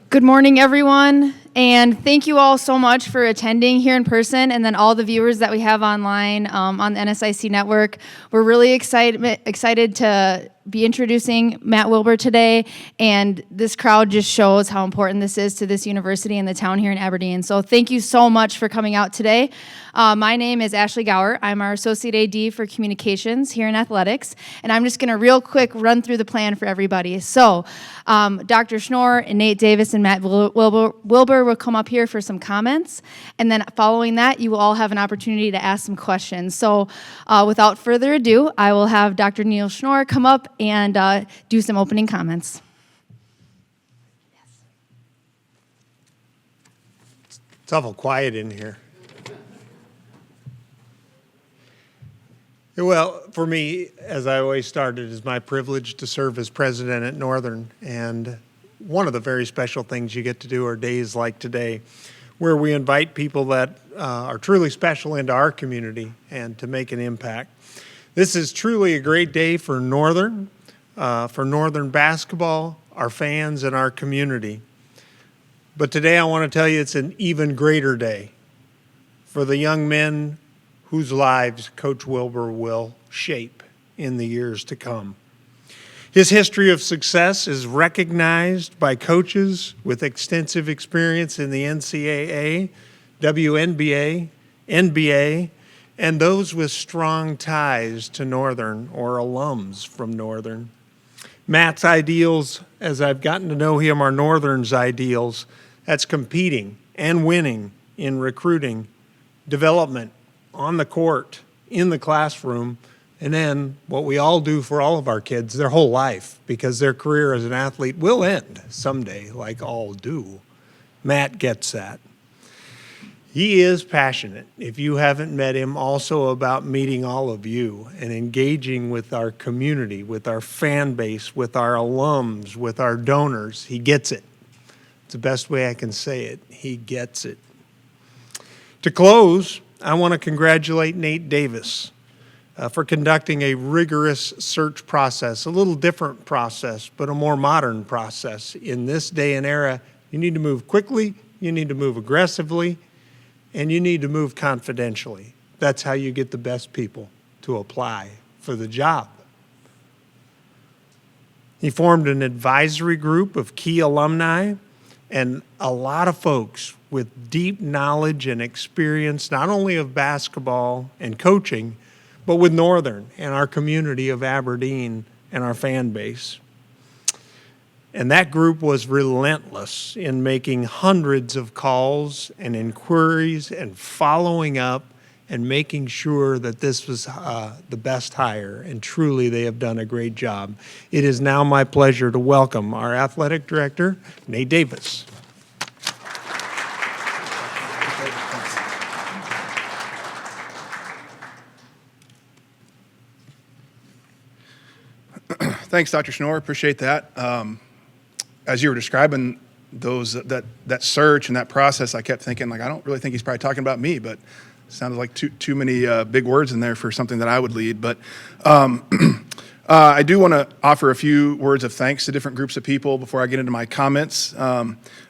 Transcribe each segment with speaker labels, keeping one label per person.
Speaker 1: Good morning, everyone, and thank you all so much for attending here in person, and then all the viewers that we have online on the NSIC network. We're really excited to be introducing Matt Wilber today, and this crowd just shows how important this is to this university and the town here in Aberdeen. So thank you so much for coming out today. My name is Ashley Gower. I'm our Associate AD for Communications here in Athletics, and I'm just going to real quick run through the plan for everybody. So Dr. Schnorr and Nate Davis and Matt Wilber will come up here for some comments, and then following that, you will all have an opportunity to ask some questions. So without further ado, I will have Dr. Neil Schnorr come up and do some opening comments.
Speaker 2: It's awful quiet in here. Well, for me, as I always start, it is my privilege to serve as president at Northern. And one of the very special things you get to do are days like today, where we invite people that are truly special into our community and to make an impact. This is truly a great day for Northern basketball, our fans, and our community. But today I want to tell you it's an even greater day for the young men whose lives Coach Wilber will shape in the years to come. His history of success is recognized by coaches with extensive experience in the NCAA, WNBA, NBA, and those with strong ties to Northern or alums from Northern. Matt's ideals, as I've gotten to know him, are Northern's ideals. That's competing and winning in recruiting, development, on the court, in the classroom, and then what we all do for all of our kids their whole life, because their career as an athlete will end someday, like all do. Matt gets that. He is passionate, if you haven't met him, also about meeting all of you and engaging with our community, with our fan base, with our alums, with our donors. He gets it. It's the best way I can say it. He gets it. To close, I want to congratulate Nate Davis for conducting a rigorous search process, a little different process, but a more modern process. In this day and era, you need to move quickly, you need to move aggressively, and you need to move confidentially. That's how you get the best people to apply for the job. He formed an advisory group of key alumni and a lot of folks with deep knowledge and experience, not only of basketball and coaching, but with Northern and our community of Aberdeen and our fan base. And that group was relentless in making hundreds of calls and inquiries and following up and making sure that this was the best hire. And truly, they have done a great job. It is now my pleasure to welcome our athletic director, Nate Davis.
Speaker 3: Thanks, Dr. Schnorr. Appreciate that. As you were describing that search and that process, I kept thinking, like, I don't really think he's probably talking about me, but it sounded like too many big words in there for something that I would lead. But I do want to offer a few words of thanks to different groups of people before I get into my comments.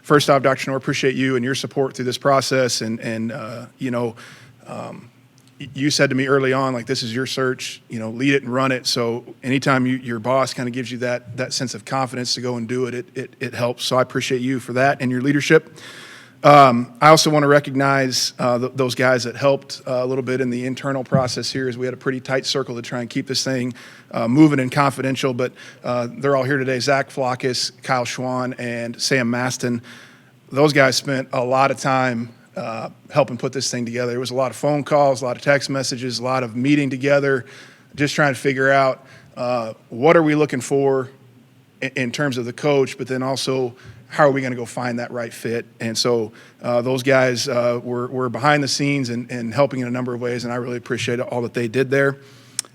Speaker 3: First off, Dr. Schnorr, appreciate you and your support through this process. You said to me early on, like, this is your search, lead it and run it. So anytime your boss kind of gives you that sense of confidence to go and do it, it helps. So I appreciate you for that and your leadership. I also want to recognize those guys that helped a little bit in the internal process here, as we had a pretty tight circle to try and keep this thing moving and confidential. But they're all here today: Zach Flockus, Kyle Schwan, and Sam Maston. Those guys spent a lot of time helping put this thing together. There was a lot of phone calls, a lot of text messages, a lot of meeting together, just trying to figure out what are we looking for in terms of the coach, but then also how are we going to go find that right fit. And so those guys were behind the scenes and helping in a number of ways, and I really appreciate all that they did there.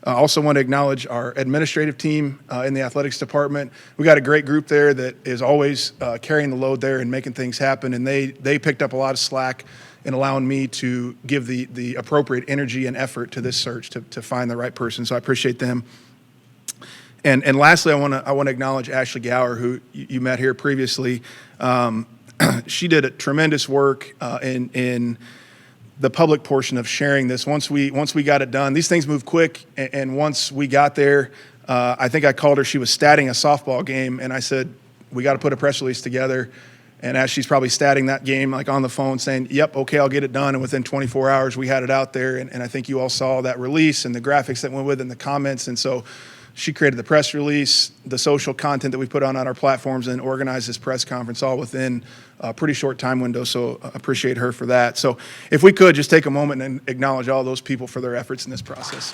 Speaker 3: I also want to acknowledge our administrative team in the athletics department. We got a great group there that is always carrying the load there and making things happen, and they picked up a lot of slack in allowing me to give the appropriate energy and effort to this search to find the right person. So I appreciate them. And lastly, I want to acknowledge Ashley Gower, who you met here previously. She did a tremendous work in the public portion of sharing this. Once we got it done, these things move quick, and once we got there, I think I called her. She was statting a softball game, and I said, we got to put a press release together. And as she's probably statting that game, like on the phone saying, yep, okay, I'll get it done. And within 24 hours, we had it out there. And I think you all saw that release and the graphics that went with it and the comments. And so she created the press release, the social content that we put on our platforms, and organized this press conference all within a pretty short time window. So I appreciate her for that. So if we could just take a moment and acknowledge all those people for their efforts in this process.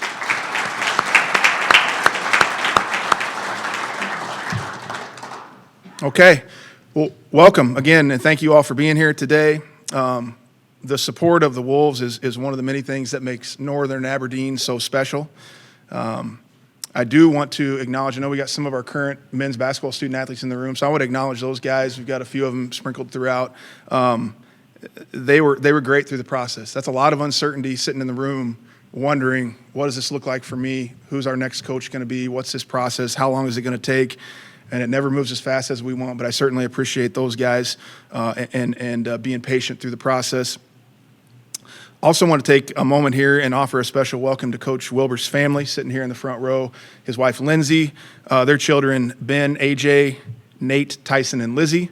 Speaker 3: Okay. Well, welcome again, and thank you all for being here today. The support of the Wolves is one of the many things that makes Northern Aberdeen so special. I do want to acknowledge, I know we got some of our current men's basketball student athletes in the room, so I would acknowledge those guys. We've got a few of them sprinkled throughout. They were great through the process. That's a lot of uncertainty sitting in the room wondering, what does this look like for me? Who's our next coach going to be? What's this process? How long is it going to take? And it never moves as fast as we want, but I certainly appreciate those guys and being patient through the process. Also want to take a moment here and offer a special welcome to Coach Wilber's family sitting here in the front row, his wife Lindsay, their children Ben, AJ, Nate, Tyson, and Lizzie,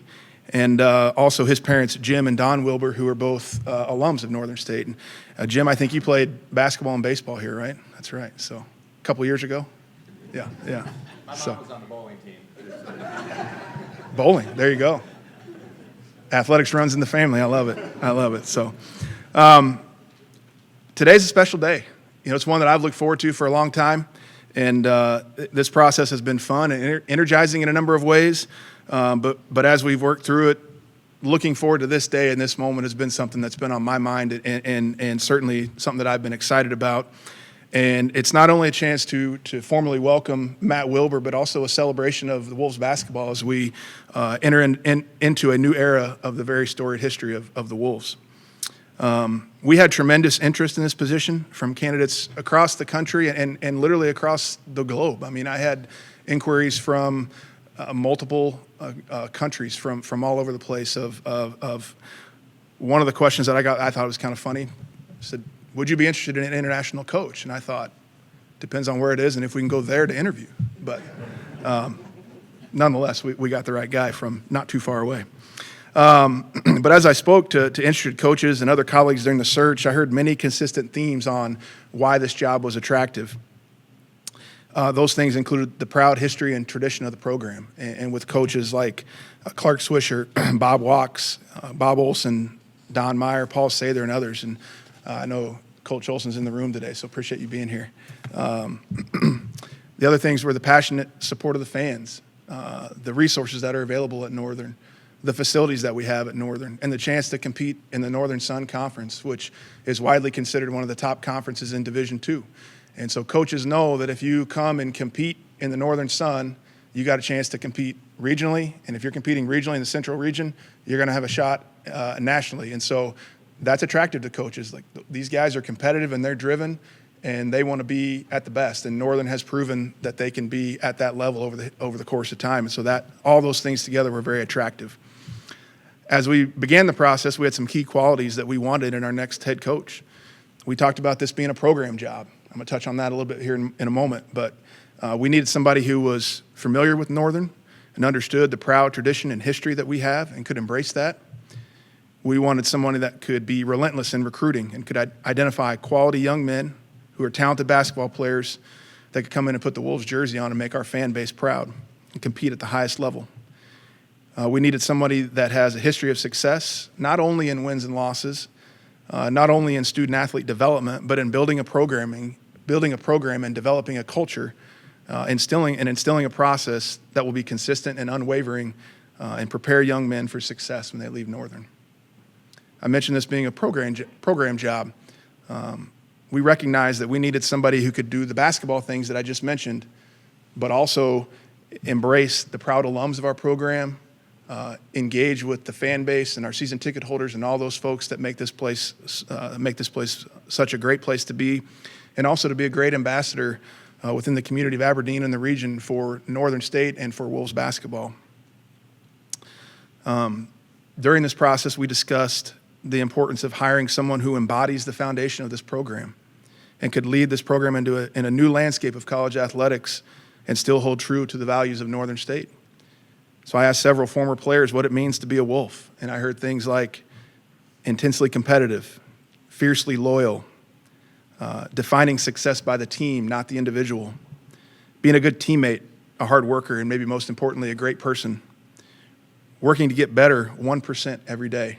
Speaker 3: and also his parents Jim and Don Wilber, who are both alums of Northern State. And Jim, I think you played basketball and baseball here, right? That's right. So a couple years ago? Yeah.
Speaker 4: My mom was on the bowling team.
Speaker 3: Bowling, there you go. Athletics runs in the family. I love it. So today's a special day. You know, it's one that I've looked forward to for a long time, and this process has been fun and energizing in a number of ways. But as we've worked through it, looking forward to this day and this moment has been something that's been on my mind and certainly something that I've been excited about. And it's not only a chance to formally welcome Matt Wilber, but also a celebration of the Wolves basketball as we enter into a new era of the very storied history of the Wolves. We had tremendous interest in this position from candidates across the country and literally across the globe. I mean, I had inquiries from multiple countries from all over the place of one of the questions that I thought was kind of funny. I said, would you be interested in an international coach? And I thought, depends on where it is and if we can go there to interview. But nonetheless, we got the right guy from not too far away. But as I spoke to interested coaches and other colleagues during the search, I heard many consistent themes on why this job was attractive. Those things included the proud history and tradition of the program, and with coaches like Clark Swisher, Bob Walks, Bob Olson, Don Meyer, Paul Sather, and others. And I know Coach Olson's in the room today, so appreciate you being here. The other things were the passionate support of the fans, the resources that are available at Northern, the facilities that we have at Northern, and the chance to compete in the Northern Sun Conference, which is widely considered one of the top conferences in Division II. And so coaches know that if you come and compete in the Northern Sun, you got a chance to compete regionally, and if you're competing regionally in the Central region, you're going to have a shot nationally. And so that's attractive to coaches. Like, these guys are competitive and they're driven and they want to be at the best. And Northern has proven that they can be at that level over the course of time. And so that all those things together were very attractive. As we began the process, we had some key qualities that we wanted in our next head coach. We talked about this being a program job. I'm going to touch on that a little bit here in a moment. But we needed somebody who was familiar with Northern and understood the proud tradition and history that we have and could embrace that. We wanted someone that could be relentless in recruiting and could identify quality young men who are talented basketball players that could come in and put the Wolves jersey on and make our fan base proud and compete at the highest level. We needed somebody that has a history of success, not only in wins and losses, not only in student-athlete development, but in building a program and developing a culture, instilling a process that will be consistent and unwavering and prepare young men for success when they leave Northern. I mentioned this being a program job. We recognized that we needed somebody who could do the basketball things that I just mentioned, but also embrace the proud alums of our program, engage with the fan base and our season ticket holders and all those folks that make this place such a great place to be, and also to be a great ambassador within the community of Aberdeen and the region for Northern State and for Wolves basketball. During this process, we discussed the importance of hiring someone who embodies the foundation of this program and could lead this program in a new landscape of college athletics and still hold true to the values of Northern State. So I asked several former players what it means to be a Wolf, and I heard things like intensely competitive, fiercely loyal, defining success by the team, not the individual, being a good teammate, a hard worker, and maybe most importantly, a great person, working to get better 1% every day,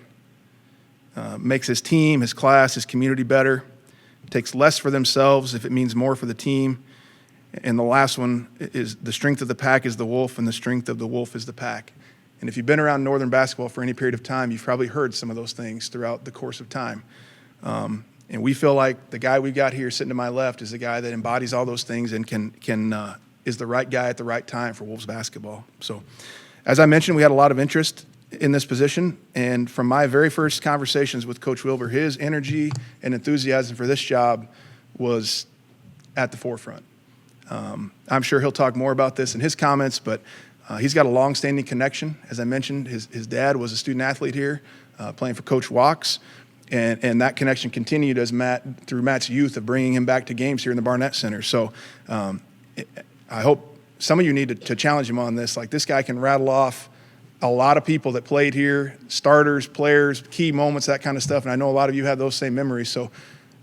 Speaker 3: makes his team, his class, his community better, takes less for themselves if it means more for the team. And the last one is the strength of the pack is the wolf, and the strength of the wolf is the pack. And if you've been around Northern basketball for any period of time, you've probably heard some of those things throughout the course of time. And we feel like the guy we've got here sitting to my left is the guy that embodies all those things and is the right guy at the right time for Wolves basketball. So, as I mentioned, we had a lot of interest in this position, and from my very first conversations with Coach Wilber, his energy and enthusiasm for this job was at the forefront. I'm sure he'll talk more about this in his comments, but he's got a long-standing connection. As I mentioned, his dad was a student athlete here, playing for Coach Walks, and that connection continued through Matt's youth of bringing him back to games here in the Barnett Center. So I hope some of you need to challenge him on this. Like, this guy can rattle off a lot of people that played here, starters, players, key moments, that kind of stuff, and I know a lot of you have those same memories, so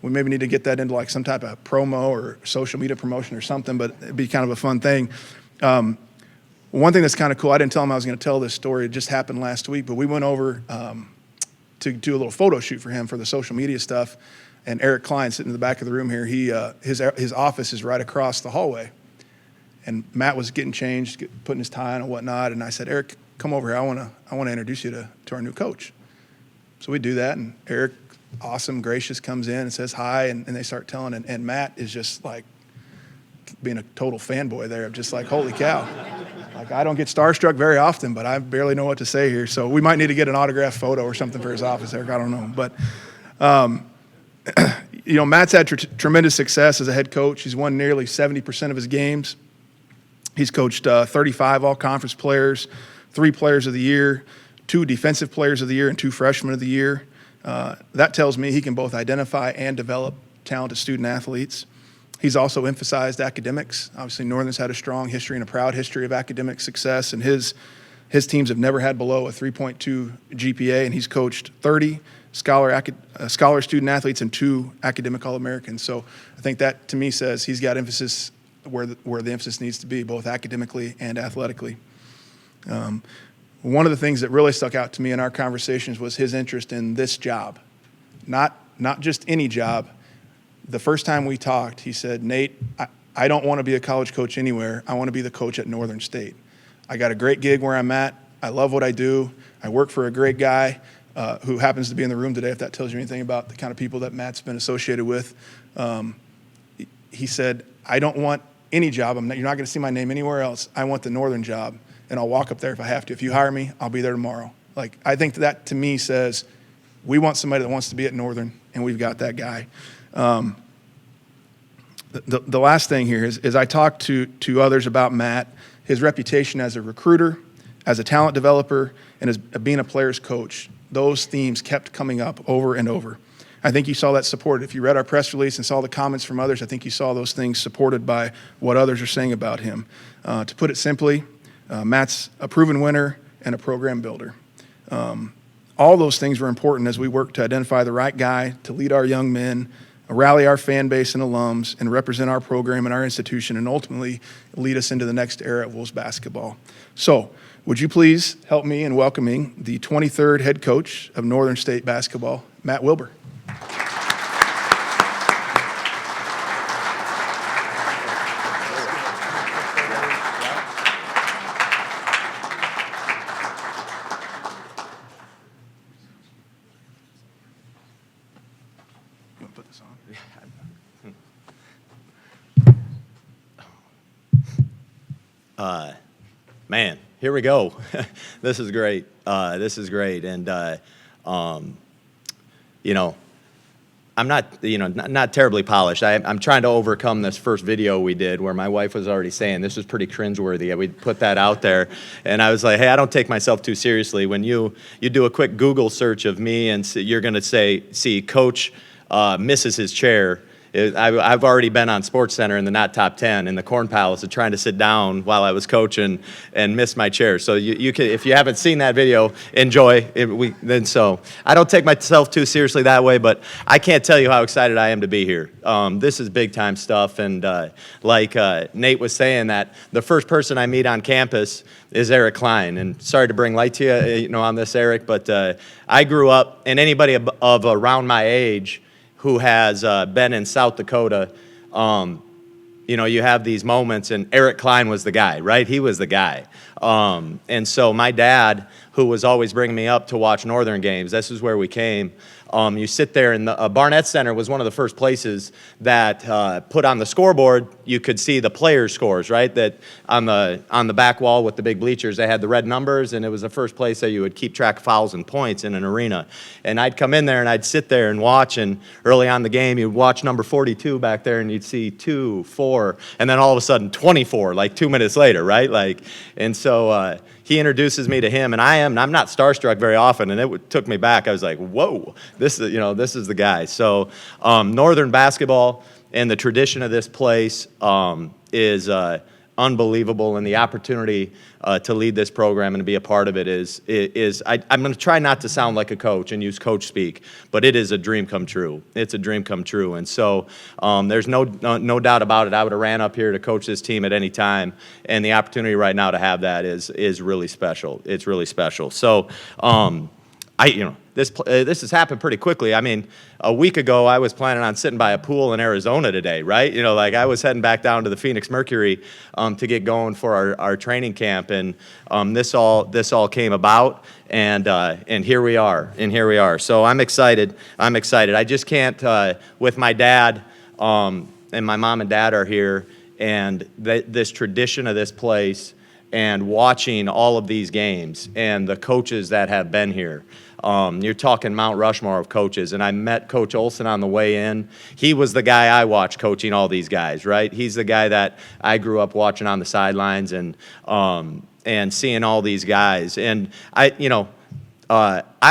Speaker 3: we maybe need to get that into like some type of promo or social media promotion or something, but it'd be kind of a fun thing. One thing that's kind of cool, I didn't tell him I was going to tell this story. It just happened last week, but we went over to do a little photo shoot for him for the social media stuff, and Eric Klein, sitting in the back of the room here, his office is right across the hallway. And Matt was getting changed, putting his tie on and whatnot, and I said, Eric, come over here. I want to introduce you to our new coach. So we do that, and Eric, awesome, gracious, comes in and says hi, and they start telling, and Matt is just like being a total fanboy there. I'm just like, holy cow. Like, I don't get starstruck very often, but I barely know what to say here. So we might need to get an autographed photo or something for his office, Eric. I don't know. But, Matt's had tremendous success as a head coach. He's won nearly 70% of his games. He's coached 35 all-conference players, 3 players of the year, 2 defensive players of the year, and 2 freshmen of the year. That tells me he can both identify and develop talented student athletes. He's also emphasized academics. Obviously, Northern's had a strong history and a proud history of academic success, and his teams have never had below a 3.2 GPA, and he's coached 30 scholar student athletes and 2 academic All-Americans. So I think that, to me, says he's got emphasis where the emphasis needs to be, both academically and athletically. One of the things that really stuck out to me in our conversations was his interest in this job, not just any job. The first time we talked, he said, Nate, I don't want to be a college coach anywhere. I want to be the coach at Northern State. I got a great gig where I'm at. I love what I do. I work for a great guy who happens to be in the room today, if that tells you anything about the kind of people that Matt's been associated with. He said, I don't want any job. You're not going to see my name anywhere else. I want the Northern job, and I'll walk up there if I have to. If you hire me, I'll be there tomorrow. Like, I think that to me says we want somebody that wants to be at Northern, and we've got that guy. The last thing here is I talked to others about Matt, his reputation as a recruiter, as a talent developer, and as being a player's coach. Those themes kept coming up over and over. I think you saw that supported. If you read our press release and saw the comments from others, I think you saw those things supported by what others are saying about him. To put it simply, Matt's a proven winner and a program builder. All those things were important as we work to identify the right guy to lead our young men, rally our fan base and alums, and represent our program and our institution, and ultimately lead us into the next era of Wolves basketball. So, would you please help me in welcoming the 23rd head coach of Northern State basketball, Matt Wilber. Put this
Speaker 4: on. Man, here we go. This is great. And I'm not, not terribly polished. I'm trying to overcome this first video we did where my wife was already saying this was pretty cringeworthy. We put that out there, and I was like, hey, I don't take myself too seriously. When you do a quick Google search of me, and you're going to see Coach misses his chair. I've already been on SportsCenter in the not top 10 in the Corn Palace and trying to sit down while I was coaching and miss my chair. So you can, if you haven't seen that video, enjoy it. So I don't take myself too seriously that way, but I can't tell you how excited I am to be here. This is big time stuff, and like Nate was saying, that the first person I meet on campus is Eric Klein. And sorry to bring light to you, on this, Eric, but I grew up, and anybody of around my age who has been in South Dakota, you have these moments, and Eric Klein was the guy, right? He was the guy. And so my dad, who was always bringing me up to watch Northern games, this is where we came. You sit there, and the Barnett Center was one of the first places that put on the scoreboard. You could see the players' scores, right? That on the back wall with the big bleachers, they had the red numbers, and it was the first place that you would keep track of fouls and points in an arena. And I'd come in there, and I'd sit there and watch, and early on in the game, you'd watch number 42 back there, and you'd see 2, 4, and then all of a sudden 24, like 2 minutes later, right? And so he introduces me to him, and I'm not starstruck very often, and it took me back. I was like, whoa, this is the guy. So Northern basketball and the tradition of this place is unbelievable, and the opportunity to lead this program and to be a part of it is I'm going to try not to sound like a coach and use coach speak, but it is a dream come true. It's a dream come true, and so there's no doubt about it. I would have ran up here to coach this team at any time, and the opportunity right now to have that is really special. It's really special. So this has happened pretty quickly. I mean, a week ago, I was planning on sitting by a pool in Arizona today, right? I was heading back down to the Phoenix Mercury to get going for our training camp, and this all came about, and here we are. So I'm excited. I just can't, with my dad, and my mom and dad are here, and this tradition of this place, and watching all of these games, and the coaches that have been here. You're talking Mount Rushmore of coaches, and I met Coach Olson on the way in. He was the guy I watched coaching all these guys, right? He's the guy that I grew up watching on the sidelines and seeing all these guys. And I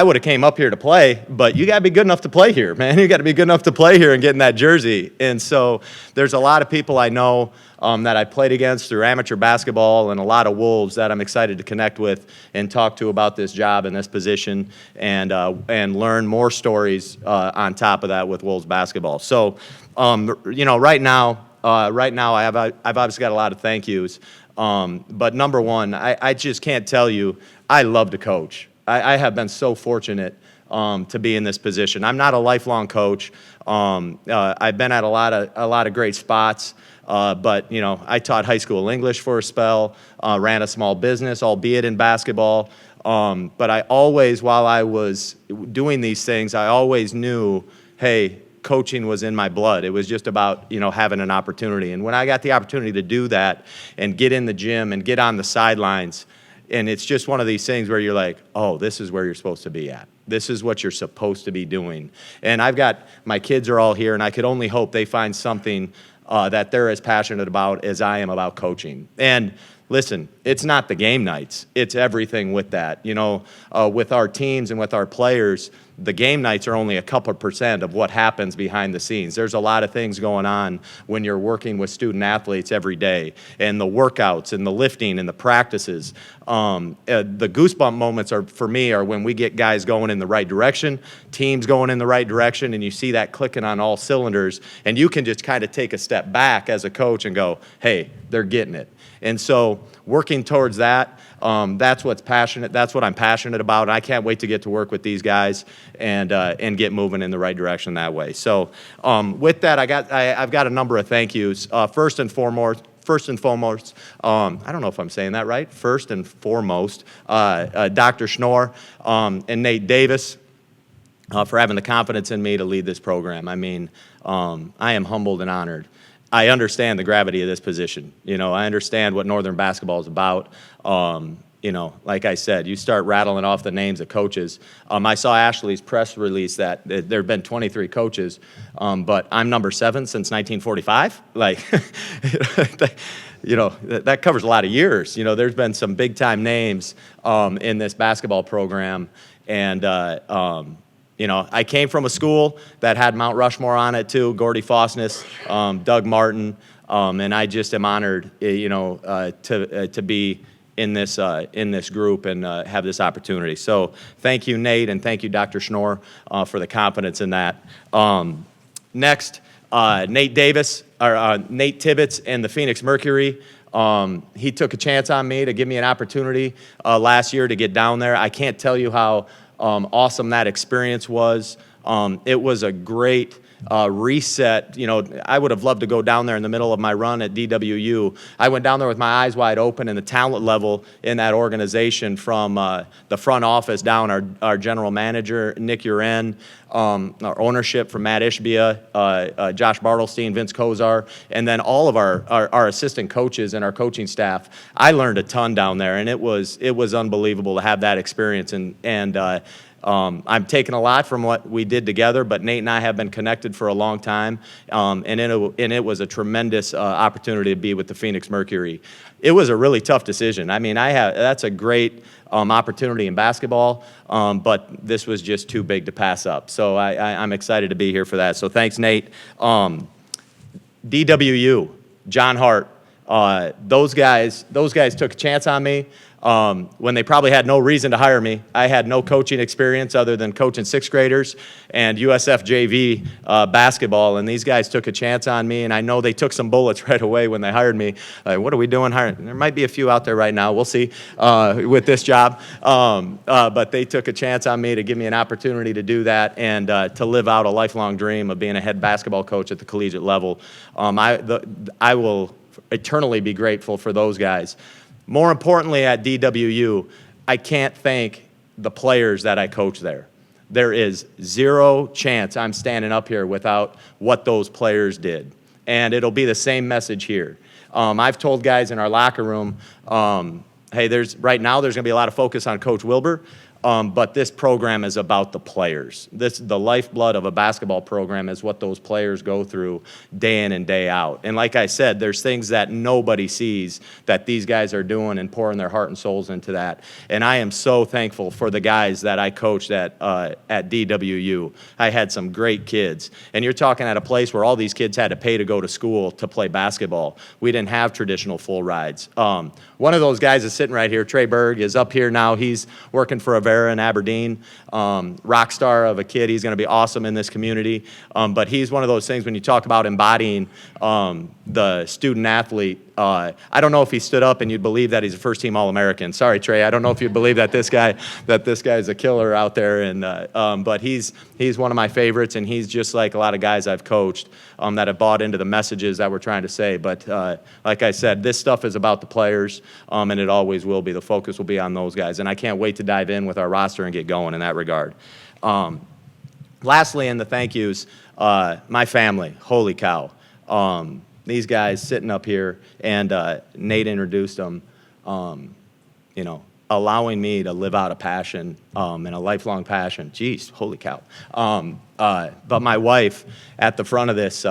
Speaker 4: would have came up here to play, but you got to be good enough to play here, man. You got to be good enough to play here and get in that jersey. And so there's a lot of people I know that I played against through amateur basketball, and a lot of Wolves that I'm excited to connect with and talk to about this job and this position, and learn more stories on top of that with Wolves basketball. So, right now I've obviously got a lot of thank yous. But number one, I just can't tell you, I love to coach. I have been so fortunate to be in this position. I'm not a lifelong coach. I've been at a lot of great spots. But I taught high school English for a spell, ran a small business, albeit in basketball. But I always, while I was doing these things, I always knew, hey, coaching was in my blood. It was just about, having an opportunity. And when I got the opportunity to do that and get in the gym and get on the sidelines, and it's just one of these things where you're like, oh, this is where you're supposed to be at. This is what you're supposed to be doing. And my kids are all here, and I could only hope they find something that they're as passionate about as I am about coaching. And listen, it's not the game nights. It's everything with that. With our teams and with our players, the game nights are only a couple % of what happens behind the scenes. There's a lot of things going on when you're working with student athletes every day, and the workouts and the lifting and the practices. The goosebump moments for me are when we get guys going in the right direction, teams going in the right direction, and you see that clicking on all cylinders, and you can just kind of take a step back as a coach and go, hey, they're getting it. And so working towards that, that's what I'm passionate about. And I can't wait to get to work with these guys and get moving in the right direction that way. So with that, I've got a number of thank yous. First and foremost, I don't know if I'm saying that right. First and foremost, Dr. Schnorr and Nate Davis for having the confidence in me to lead this program. I mean, I am humbled and honored. I understand the gravity of this position. I understand what Northern basketball is about. you know, like I said, you start rattling off the names of coaches. I saw Ashley's press release that there have been 23 coaches, but I'm number 7 since 1945. Like, you know, that covers a lot of years. You know, there's been some big time names in this basketball program, and you know, I came from a school that had Mount Rushmore on it too, Gordy Fosness, Doug Martin, and I just am honored, you know, to be in this group and have this opportunity. So thank you, Nate, and thank you, Dr. Schnorr, for the confidence in that. Next, Nate Davis, or Nate Tibbetts and the Phoenix Mercury. He took a chance on me to give me an opportunity last year to get down there. I can't tell you how awesome that experience was. It was a great reset. You know, I would have loved to go down there in the middle of my run at DWU. I went down there with my eyes wide open, and the talent level in that organization, from the front office down, our general manager, Nick Uren, our ownership from Matt Ishbia, Josh Bartelstein, Vince Kozar, and then all of our assistant coaches and our coaching staff. I learned a ton down there, and it was unbelievable to have that experience. And I'm taking a lot from what we did together, but Nate and I have been connected for a long time, and it was a tremendous opportunity to be with the Phoenix Mercury. It was a really tough decision. I mean, that's a great opportunity in basketball, but this was just too big to pass up. So I'm excited to be here for that. So thanks, Nate. DWU, John Hart, those guys took a chance on me. When they probably had no reason to hire me. I had no coaching experience other than coaching sixth graders and USF JV basketball, and these guys took a chance on me, and I know they took some bullets right away when they hired me. What are we doing hiring? There might be a few out there right now. We'll see with this job. But they took a chance on me to give me an opportunity to do that and to live out a lifelong dream of being a head basketball coach at the collegiate level. I will eternally be grateful for those guys. More importantly, at DWU, I can't thank the players that I coach there. There is zero chance I'm standing up here without what those players did. And it'll be the same message here. I've told guys in our locker room, hey, right now there's going to be a lot of focus on Coach Wilber, but this program is about the players. The lifeblood of a basketball program is what those players go through day in and day out. And like I said, there's things that nobody sees that these guys are doing and pouring their heart and souls into that. And I am so thankful for the guys that I coached at DWU. I had some great kids. And you're talking at a place where all these kids had to pay to go to school to play basketball. We didn't have traditional full rides. One of those guys is sitting right here. Trey Berg is up here now. He's working for Avera in Aberdeen. Rock star of a kid. He's going to be awesome in this community. But he's one of those things when you talk about embodying the student athlete. I don't know if he stood up and you'd believe that he's a first-team All-American. Sorry, Trey. I don't know if you'd believe that this guy is a killer out there. And but he's one of my favorites, and he's just like a lot of guys I've coached that have bought into the messages that we're trying to say. But like I said, this stuff is about the players, and it always will be. The focus will be on those guys, and I can't wait to dive in with our roster and get going in that regard. Lastly, in the thank yous, my family. Holy cow. These guys sitting up here, and Nate introduced them, you know, allowing me to live out a passion and a lifelong passion. Jeez, holy cow. But my wife at the front of this,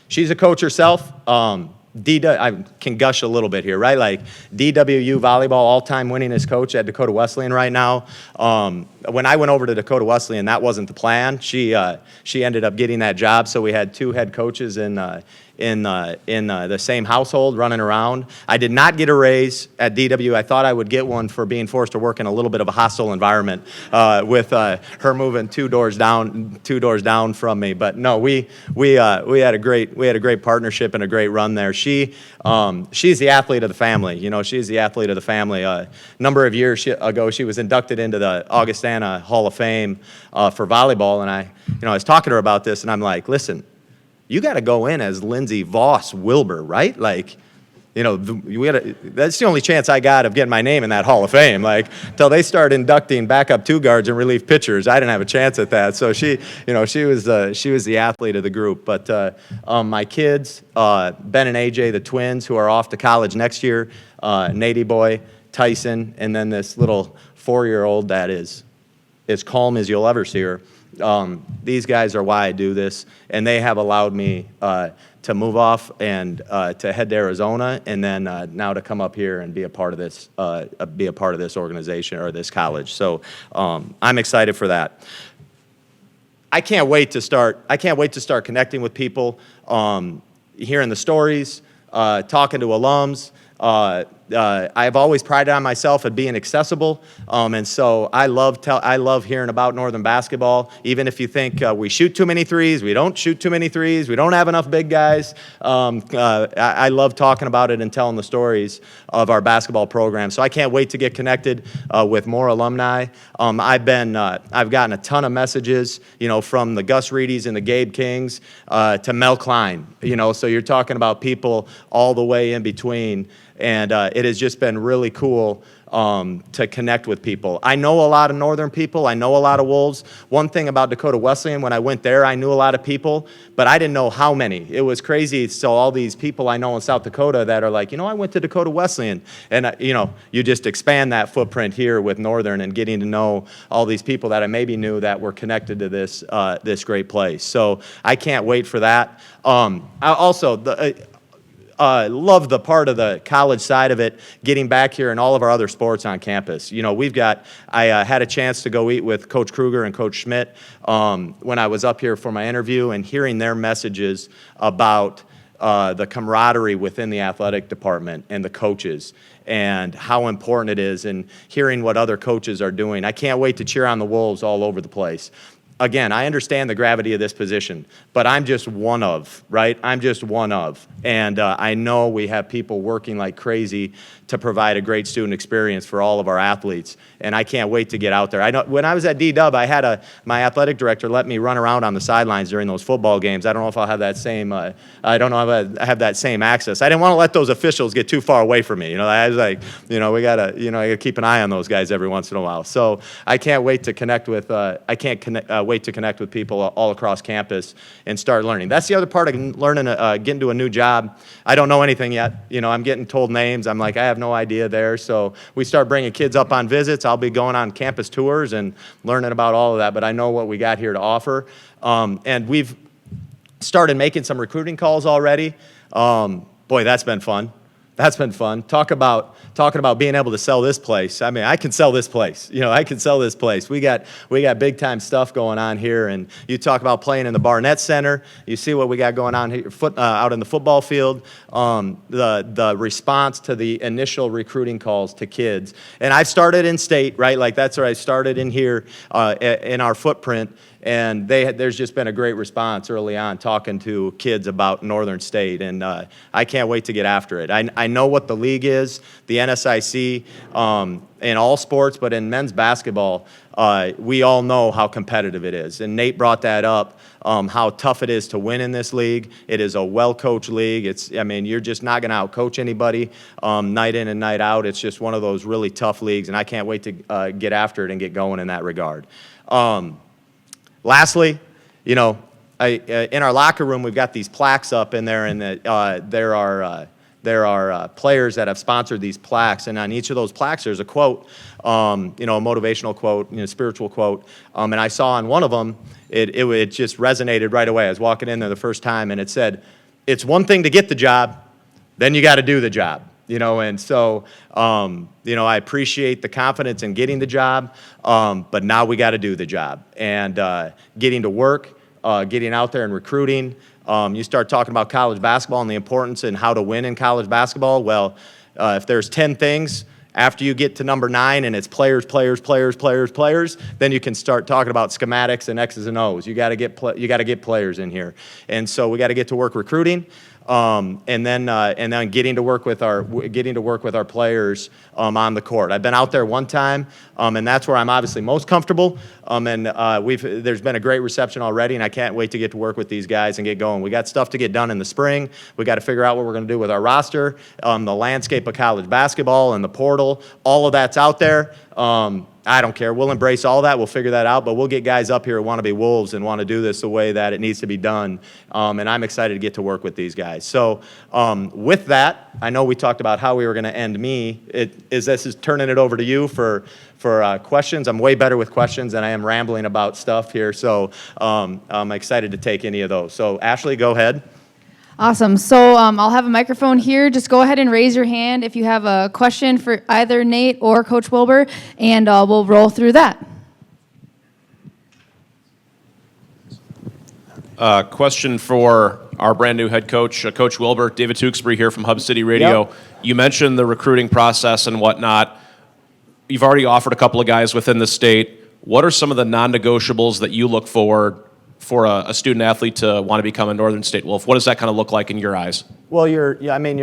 Speaker 4: she's a coach herself. I can gush a little bit here, right? Like DWU volleyball all-time winningest coach at Dakota Wesleyan right now. When I went over to Dakota Wesleyan, that wasn't the plan. She ended up getting that job, so we had two head coaches in the same household running around. I did not get a raise at DW. I thought I would get one for being forced to work in a little bit of a hostile environment with her moving two doors down from me. But no, we had a great partnership and a great run there. She's the athlete of the family. You know, she's the athlete of the family. A number of years ago, she was inducted into the Augustana Hall of Fame for volleyball, and I was talking to her about this, and I'm like, listen, you got to go in as Lindsey Voss Wilber, right? Like, you know, that's the only chance I got of getting my name in that Hall of Fame. Like, till they start inducting backup two guards and relief pitchers, I didn't have a chance at that. So she was the athlete of the group. But my kids, Ben and AJ, the twins, who are off to college next year, Nady boy, Tyson, and then this little 4-year-old that is as calm as you'll ever see her. These guys are why I do this, and they have allowed me to move off and to head to Arizona, and then now to come up here and be a part of this, organization or this college. So I'm excited for that. I can't wait to start connecting with people, hearing the stories, talking to alums. I've always prided on myself at being accessible, and so I love hearing about Northern basketball. Even if you think we shoot too many threes, we don't shoot too many threes, we don't have enough big guys. I love talking about it and telling the stories of our basketball program. So I can't wait to get connected with more alumni. I've gotten a ton of messages, from the Gus Reedies and the Gabe Kings to Mel Klein. So you're talking about people all the way in between. And it has just been really cool to connect with people. I know a lot of Northern people. I know a lot of Wolves. One thing about Dakota Wesleyan, when I went there, I knew a lot of people, but I didn't know how many. It was crazy. So all these people I know in South Dakota that are like, I went to Dakota Wesleyan. And, you just expand that footprint here with Northern and getting to know all these people that I maybe knew that were connected to this great place. So I can't wait for that. Love the part of the college side of it, getting back here and all of our other sports on campus. I had a chance to go eat with Coach Kruger and Coach Schmidt when I was up here for my interview, and hearing their messages about the camaraderie within the athletic department and the coaches and how important it is, and hearing what other coaches are doing. I can't wait to cheer on the Wolves all over the place. Again, I understand the gravity of this position, but I'm just one of, right? I'm just one of. And I know we have people working like crazy to provide a great student experience for all of our athletes, and I can't wait to get out there. I know when I was at D-Dub, I had my athletic director let me run around on the sidelines during those football games. I don't know if I'll have that same. I don't know if I have that same access. I didn't want to let those officials get too far away from me. I was like, we gotta, I gotta keep an eye on those guys every once in a while. So I can't wait to connect with. Wait to connect with people all across campus and start learning. That's the other part of learning, getting to a new job. I don't know anything yet. I'm getting told names. I'm like, I have no idea there. So we start bringing kids up on visits. I'll be going on campus tours and learning about all of that, but I know what we got here to offer. And we've started making some recruiting calls already. Boy, that's been fun. That's been fun. Talking about being able to sell this place. I mean, I can sell this place. I can sell this place. We got big time stuff going on here. And you talk about playing in the Barnett Center. You see what we got going on here, out in the football field. The response to the initial recruiting calls to kids. And I've started in state, right? Like that's where I started in here in our footprint. And there's just been a great response early on talking to kids about Northern State, and I can't wait to get after it. I know what the league is, the NSIC, in all sports, but in men's basketball, we all know how competitive it is. And Nate brought that up, how tough it is to win in this league. It is a well-coached league. You're just not going to out-coach anybody night in and night out. It's just one of those really tough leagues, and I can't wait to get after it and get going in that regard. Lastly, in our locker room, we've got these plaques up in there, and there are players that have sponsored these plaques, and on each of those plaques, there's a quote, a motivational quote, spiritual quote, and I saw on one of them, it just resonated right away. I was walking in there the first time, and it said, "It's one thing to get the job, then you got to do the job." And so, I appreciate the confidence in getting the job, but now we got to do the job. And getting to work, getting out there and recruiting. You start talking about college basketball and the importance and how to win in college basketball. Well, if there's 10 things, after you get to number 9 and it's players, then you can start talking about schematics and X's and O's. You got to get players in here. And so we got to get to work recruiting. And then getting to work with our players on the court. I've been out there one time, and that's where I'm obviously most comfortable. There's been a great reception already, and I can't wait to get to work with these guys and get going. We got stuff to get done in the spring. We got to figure out what we're going to do with our roster, the landscape of college basketball and the portal. All of that's out there. I don't care. We'll embrace all that. We'll figure that out. But we'll get guys up here who want to be Wolves and want to do this the way that it needs to be done. And I'm excited to get to work with these guys. So with that, I know we talked about how we were going to end me. This is turning it over to you for questions. I'm way better with questions than I am rambling about stuff here. So I'm excited to take any of those. So Ashley, go ahead.
Speaker 1: Awesome. So I'll have a microphone here. Just go ahead and raise your hand if you have a question for either Nate or Coach Wilber, and we'll roll through that.
Speaker 5: Question for our brand new head coach, Coach Wilber. David Tewksbury here from Hub City Radio.
Speaker 4: Yep.
Speaker 5: You mentioned the recruiting process and whatnot. You've already offered a couple of guys within the state. What are some of the non-negotiables that you look for a student athlete to want to become a Northern State Wolf? What does that kind of look like in your eyes?
Speaker 4: Well, you're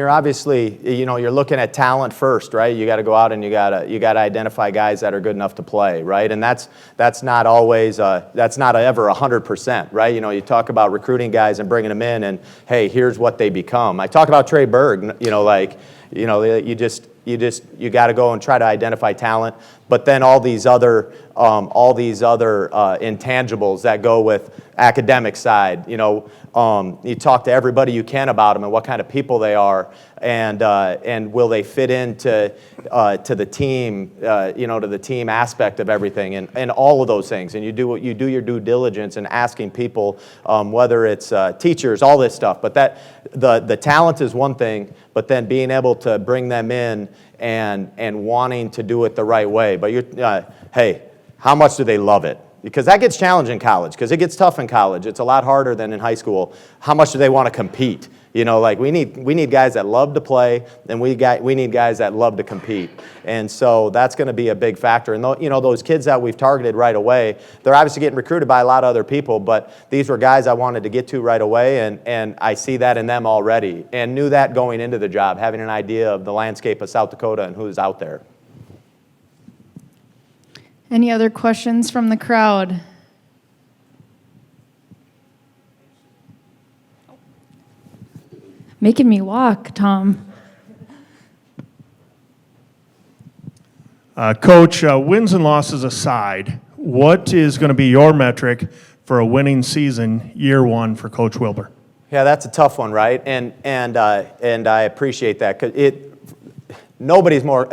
Speaker 4: obviously, you're looking at talent first, right? You got to go out and you got to identify guys that are good enough to play, right? And that's not always, that's not ever 100%, right? You talk about recruiting guys and bringing them in, and hey, here's what they become. I talk about Trey Berg, you got to go and try to identify talent, but then all these other intangibles that go with academic side. You talk to everybody you can about them and what kind of people they are, and will they fit into to the team, to the team aspect of everything, and all of those things. And you do your due diligence in asking people, whether it's teachers, all this stuff. But the talent is one thing, but then being able to bring them in and wanting to do it the right way. But hey, how much do they love it? Because that gets challenging in college, because it gets tough in college. It's a lot harder than in high school. How much do they want to compete? We need guys that love to play, and we need guys that love to compete. And so that's going to be a big factor. And those kids that we've targeted right away, they're obviously getting recruited by a lot of other people, but these were guys I wanted to get to right away, and I see that in them already, and knew that going into the job, having an idea of the landscape of South Dakota and who's out there.
Speaker 1: Any other questions from the crowd? Making me walk, Tom.
Speaker 6: Coach, wins and losses aside, what is going to be your metric for a winning season, year one, for Coach Wilber?
Speaker 4: Yeah, that's a tough one, right? And I appreciate that, because nobody's more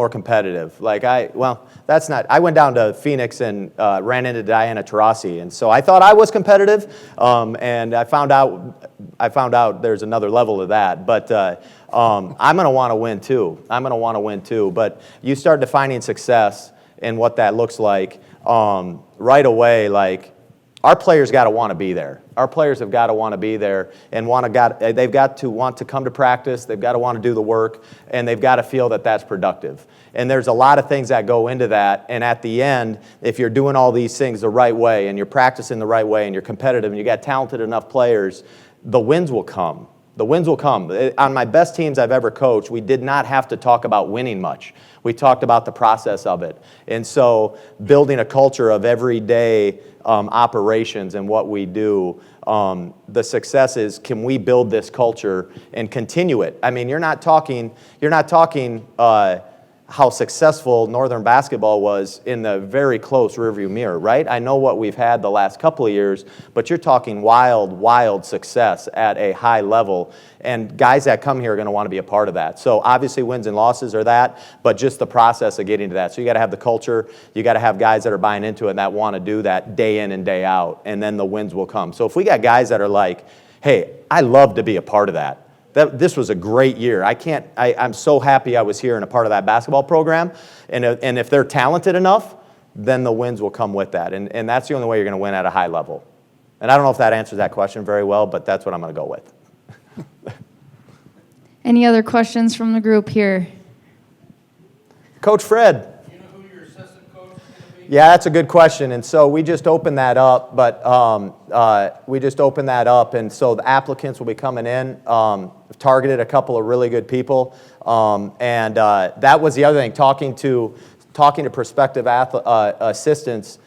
Speaker 4: competitive. I went down to Phoenix and ran into Diana Taurasi, and so I thought I was competitive, and I found out there's another level to that. But I'm going to want to win too. But you start defining success and what that looks like right away. Like, our players got to want to be there. Our players have got to want to be there, and they've got to want to come to practice. They've got to want to do the work, and they've got to feel that that's productive. And there's a lot of things that go into that. And at the end, if you're doing all these things the right way, and you're practicing the right way, and you're competitive, and you got talented enough players, the wins will come. The wins will come. On my best teams I've ever coached, we did not have to talk about winning much. We talked about the process of it. And so building a culture of everyday operations and what we do, the success is, can we build this culture and continue it? I mean, you're not talking how successful Northern basketball was in the very close rearview mirror, right? I know what we've had the last couple of years, but you're talking wild success at a high level, and guys that come here are going to want to be a part of that. So obviously wins and losses are that, but just the process of getting to that. So you got to have the culture, you got to have guys that are buying into it and that want to do that day in and day out, and then the wins will come. So if we got guys that are like, hey, I love to be a part of that. This was a great year. I'm so happy I was here and a part of that basketball program. And if they're talented enough, then the wins will come with that. And that's the only way you're going to win at a high level. And I don't know if that answers that question very well, but that's what I'm going to go with.
Speaker 1: Any other questions from the group here?
Speaker 4: Coach Fred.
Speaker 7: Do you know who your assistant coach is going to be?
Speaker 4: Yeah, that's a good question. And so we just opened that up, and so the applicants will be coming in. We've targeted a couple of really good people, that was the other thing. Talking to prospective assistants,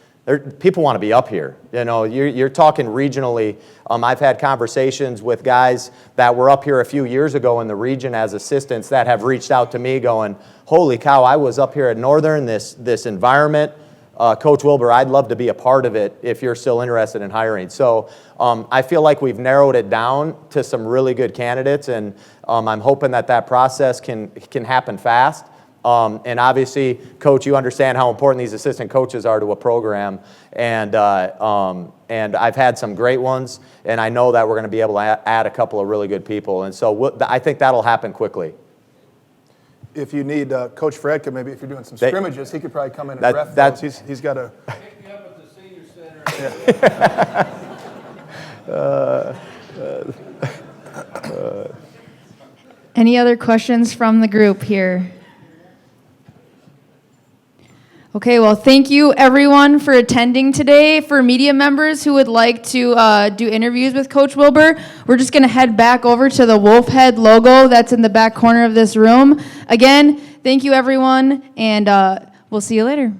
Speaker 4: People want to be up here. You know, you're talking regionally. I've had conversations with guys that were up here a few years ago in the region as assistants that have reached out to me going, holy cow, I was up here at Northern, this environment. Coach Wilber, I'd love to be a part of it if you're still interested in hiring. So I feel like we've narrowed it down to some really good candidates, and I'm hoping that process can happen fast. And obviously, Coach, you understand how important these assistant coaches are to a program, and I've had some great ones, and I know that we're going to be able to add a couple of really good people, and so I think that'll happen quickly.
Speaker 3: If you need Coach Fredka, maybe if you're doing some scrimmages, he could probably come in and ref those. He's got a.
Speaker 7: Pick me up at the senior center.
Speaker 1: Any other questions from the group here? Okay, well, thank you everyone for attending today. For media members who would like to do interviews with Coach Wilber, we're just going to head back over to the wolf head logo that's in the back corner of this room. Again, thank you everyone, and we'll see you later.